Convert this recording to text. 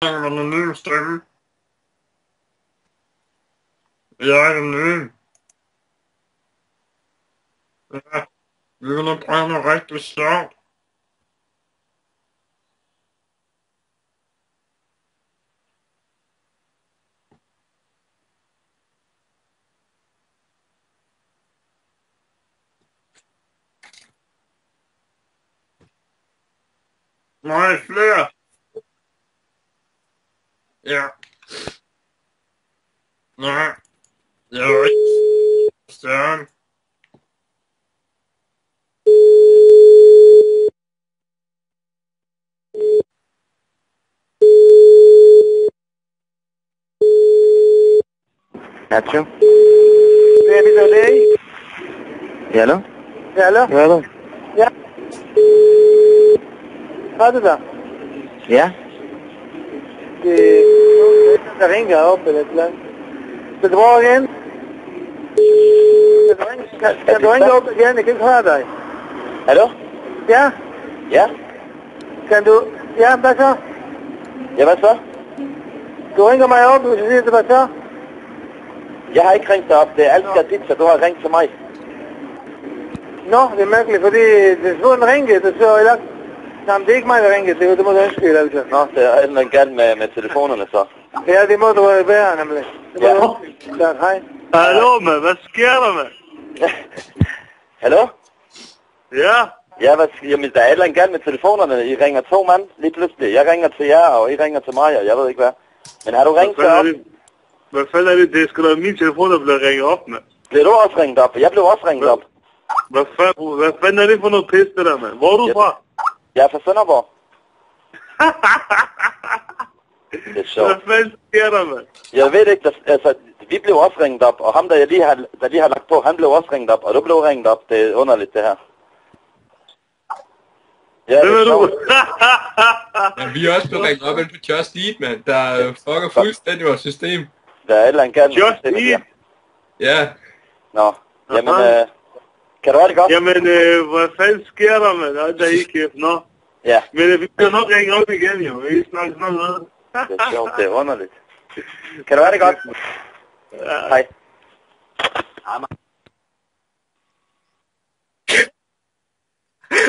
En anonym stemme. Jeg er anonym. Ja, vi vil nu prøve noget rigtig sjovt. Nej, flere. Ja. Nej, jeg er ikke stjerne. Nacho? Baby today? Hello? Hello? Hello? Ja. Hvad er det der? Ja? Der ringer op eller et eller andet. Skal du prøve igen? Kan du ringe op igen? Jeg kan ikke høre dig. Hallo? Ja? Ja? Kan du... Ja, hvad så? Ja, hvad så? Du ringer mig op, hvis jeg siger det, hvad så? Jeg har ikke ringet dig op. Det er Alskar dit, så du har ringet til mig. Nå, det er mærkeligt, fordi det er sådan en ringe, det så ellers... Jamen, det er ikke mig, der ringer, det må du undskylde, altså. Nå, det er et eller andet galt med telefonerne så. Ja, det må du være, nemlig. Det må Ja. du undskylde. Tak, hej. Hallo, mand. Hvad sker der, mand? Hallo? Ja. Ja, jamen, der er et eller andet galt med telefonerne. I ringer to mand lige pludselig. Jeg ringer til jer, og I ringer til mig, og jeg ved ikke hvad. Men har du ringet til op? Hvad fanden er det? Det er sgu da min telefon, der bliver ringet op, mand. Blev du også ringet op? Jeg blev også ringet op. Hvad fanden er det for noget pis, det der, mand? Hvor er du fra? Jeg er fra Sønderborg. Det er sjovt. Hvad fanden sker der, mand? Jeg ved ikke, altså, vi blev også ringet op, og ham, der lige har lagt på, han blev også ringet op, og du blev ringet op. Det er underligt, det her. Ja, Hvem er du? Ja, vi er også blevet ringet op ind på Just Eat, mand. Der fucker fuldstændig vores system. Der er et eller andet galt. Just Eat? Ja. Nå, jamen, kan du have det godt? Jamen, hvad fanden sker der, mand? Der er ikke kæft, nå. Ja, Men vi kan nok ringe op igen, jo. Vi snakker snart med. det er sjovt, det er underligt. Kan du have det godt? Ja. Hej.